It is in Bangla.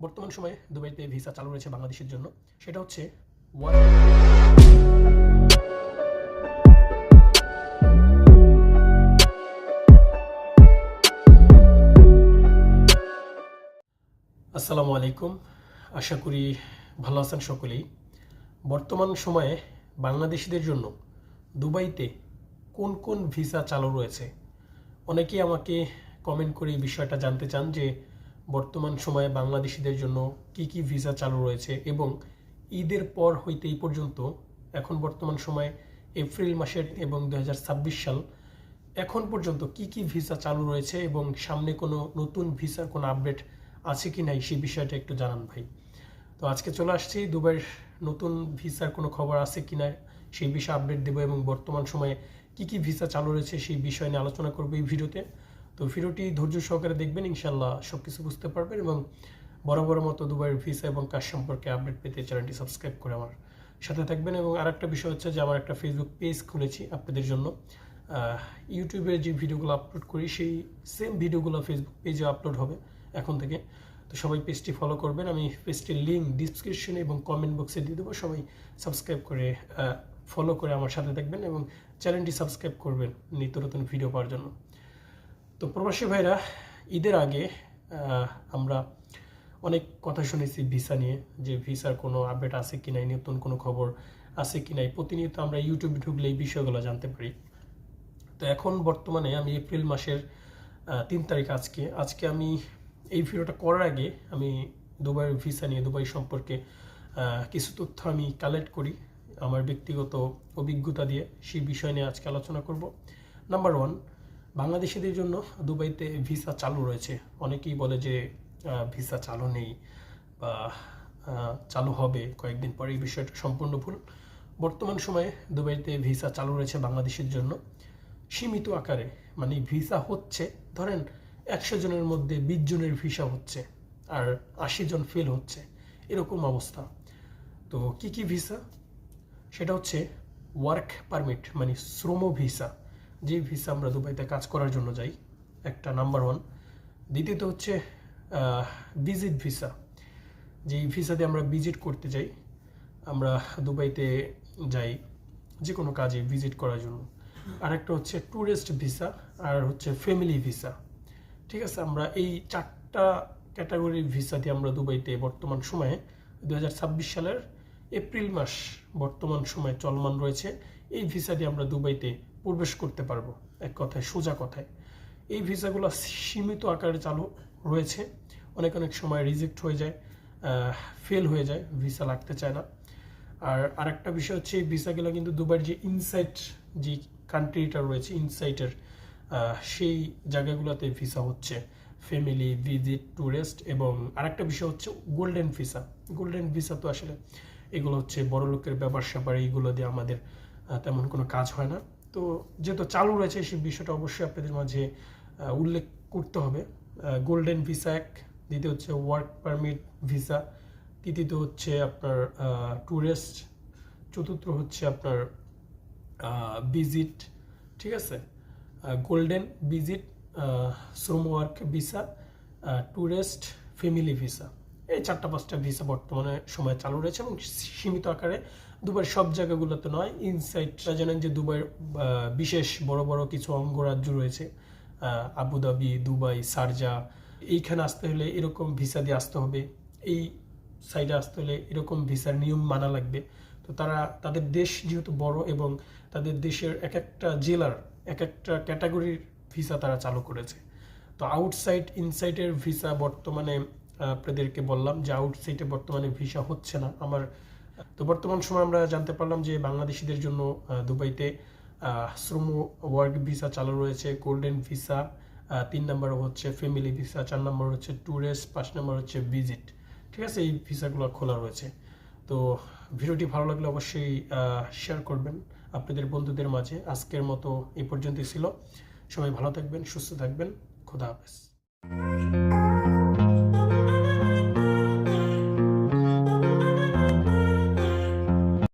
বর্তমান সময়ে দুবাইতে ভিসা চালু রয়েছে বাংলাদেশের জন্য। সেটা হচ্ছে আসসালামু আলাইকুম। আশা করি ভালো আছেন সকলেই। বর্তমান সময়ে বাংলাদেশিদের জন্য দুবাইতে কোন কোন ভিসা চালু রয়েছে, অনেকেই আমাকে কমেন্ট করে এই বিষয়টা জানতে চান যে বর্তমান সময়ে বাংলাদেশিদের জন্য কি কি ভিসা চালু রয়েছে এবং ঈদের পর হইতে এই পর্যন্ত এখন বর্তমান সময়ে এপ্রিল মাসের এবং 2026 সাল এখন পর্যন্ত কি কি ভিসা চালু রয়েছে এবং সামনে কোনো নতুন ভিসার কোনো আপডেট আছে কি নাই সেই বিষয়টা একটু জানান ভাই। তো আজকে চলে আসছি দুবাইয়ের নতুন ভিসার কোনো খবর আছে কি না সেই বিষয়ে আপডেট দেবো এবং বর্তমান সময়ে কি কি ভিসা চালু রয়েছে সেই বিষয় নিয়ে আলোচনা করবো এই ভিডিওতে। তো ভিডিওটি ধৈর্য সহকারে দেখবেন, ইনশাল্লাহ সব কিছু বুঝতে পারবেন এবং বড় মতো দুবাইয়ের ভিসা এবং কাজ সম্পর্কে আপডেট পেতে চ্যানেলটি সাবস্ক্রাইব করে আমার সাথে থাকবেন। এবং আরেকটা বিষয় হচ্ছে যে আমার একটা ফেসবুক পেজ খুলেছি আপনাদের জন্য। ইউটিউবে যে ভিডিওগুলো আপলোড করি সেই সেম ভিডিওগুলো ফেসবুক পেজে আপলোড হবে এখন থেকে। তো সবাই পেজটি ফলো করবেন, আমি পেজটির লিঙ্ক ডিসক্রিপশনে এবং কমেন্ট বক্সে দিয়ে দেবো। সবাই সাবস্ক্রাইব করে ফলো করে আমার সাথে থাকবেন এবং চ্যানেলটি সাবস্ক্রাইব করবেন নিত্য নতুন ভিডিও পাওয়ার জন্য। তো প্রবাসী ভাইরা, ঈদের আগে আমরা অনেক কথা শুনেছি ভিসা নিয়ে, যে ভিসার কোনো আপডেট আছে কি নাই, নতুন কোনো খবর আছে কি নাই। প্রতিনিয়ত আমরা ইউটিউবে ঢুকলে এই বিষয়গুলো জানতে পারি। তো এখন বর্তমানে আমি এপ্রিল মাসের 3 তারিখ আজকে আমি এই ভিডিওটা করার আগে আমি দুবাইয়ের ভিসা নিয়ে, দুবাই সম্পর্কে কিছু তথ্য আমি কালেক্ট করি আমার ব্যক্তিগত অভিজ্ঞতা দিয়ে। সেই বিষয় নিয়ে আজকে আলোচনা করব। নাম্বার 1, বাংলাদেশিদের জন্য দুবাইতে ভিসা চালু রয়েছে। অনেকেই বলে যে ভিসা চালু নেই বা চালু হবে কয়েকদিন পরে। এই বিষয়টা সম্পূর্ণ ভুল। বর্তমান সময়ে দুবাইতে ভিসা চালু রয়েছে বাংলাদেশের জন্য সীমিত আকারে। মানে ভিসা হচ্ছে, ধরেন 100 জনের মধ্যে 20 জনের ভিসা হচ্ছে আর 80 জন ফেল হচ্ছে, এরকম অবস্থা। তো কি কি ভিসা? সেটা হচ্ছে ওয়ার্ক পারমিট, মানে শ্রম ভিসা, যে ভিসা আমরা দুবাইতে কাজ করার জন্য যাই, একটা নাম্বার 1। দ্বিতীয়ত হচ্ছে ভিজিট ভিসা, যেই ভিসা দিয়ে আমরা ভিজিট করতে যাই, আমরা দুবাইতে যাই যে কোনো কাজে ভিজিট করার জন্য। আর একটা হচ্ছে ট্যুরিস্ট ভিসা, আর হচ্ছে ফ্যামিলি ভিসা। ঠিক আছে, আমরা এই 4টা ক্যাটাগরির ভিসা দিয়ে আমরা দুবাইতে বর্তমান সময়ে 2026 সালের এপ্রিল মাস বর্তমান সময়ে চলমান রয়েছে। এই ভিসা দিয়ে আমরা দুবাইতে প্রবেশ করতে পারবো, এক কথায় সোজা কথায়। এই ভিসাগুলো সীমিত আকারে চালু রয়েছে, অনেক সময় রিজেক্ট হয়ে যায়, ফেল হয়ে যায়, ভিসা লাগতে চায় না। আর আরেকটা বিষয় হচ্ছে এই ভিসাগুলো কিন্তু দুবাইয়ের যে ইনসাইট যে কান্ট্রিটা রয়েছে, ইনসাইটের সেই জায়গাগুলোতে ভিসা হচ্ছে ফ্যামিলি, ভিজিট, ট্যুরিস্ট। এবং আরেকটা বিষয় হচ্ছে গোল্ডেন ভিসা। গোল্ডেন ভিসা তো আসলে এগুলো হচ্ছে বড় লোকের ব্যাপার স্যাপার, এইগুলো দিয়ে আমাদের তেমন কোনো কাজ হয় না। তো যেহেতু চালু রয়েছে সেই বিষয়টা অবশ্যই আপনাদের মাঝে উল্লেখ করতে হবে। গোল্ডেন ভিসা এক, দ্বিতীয় হচ্ছে ওয়ার্ক পারমিট ভিসা, তৃতীয়ত হচ্ছে আপনার ট্যুরিস্ট, চতুর্থ হচ্ছে আপনার ভিজিট। ঠিক আছে, গোল্ডেন, ভিজিট, শ্রম work visa, tourist, family visa. এই 4-5টা ভিসা বর্তমানে সময় চালু রয়েছে এবং সীমিত আকারে দুবাইয়ের সব জায়গাগুলোতে নয়। ইনসাইডরা জানেন যে দুবাইয়ের বিশেষ বড় কিছু অঙ্গরাজ্য রয়েছে, আবুধাবি, দুবাই, শারজা। এইখানে আসতে হলে এরকম ভিসা দিয়ে আসতে হবে, এই সাইডে আসতে হলে এরকম ভিসার নিয়ম মানা লাগবে। তো তাদের দেশ যেহেতু বড় এবং তাদের দেশের এক একটা জেলার এক একটা ক্যাটাগরির ভিসা তারা চালু করেছে। তো আউটসাইড ইনসাইডের ভিসা বর্তমানে আপনাদেরকে বললাম যে আউটসাইডে বর্তমানে ভিসা হচ্ছে না আমার। তো বর্তমান সময় আমরা জানতে পারলাম যে বাংলাদেশিদের জন্য দুবাইতে শ্রম ওয়ার্ক ভিসা চালু রয়েছে, গোল্ডেন ভিসা, 3 নম্বর হচ্ছে ফ্যামিলি ভিসা, 4 নম্বর হচ্ছে ট্যুরিস্ট, 5 নম্বর হচ্ছে ভিজিট। ঠিক আছে, এই ভিসাগুলো খোলা রয়েছে। তো ভিডিওটি ভালো লাগলে অবশ্যই শেয়ার করবেন আপনাদের বন্ধুদের মাঝে। আজকের মতো এই পর্যন্তই ছিল। সবাই ভালো থাকবেন, সুস্থ থাকবেন। খোদা হাফেজ।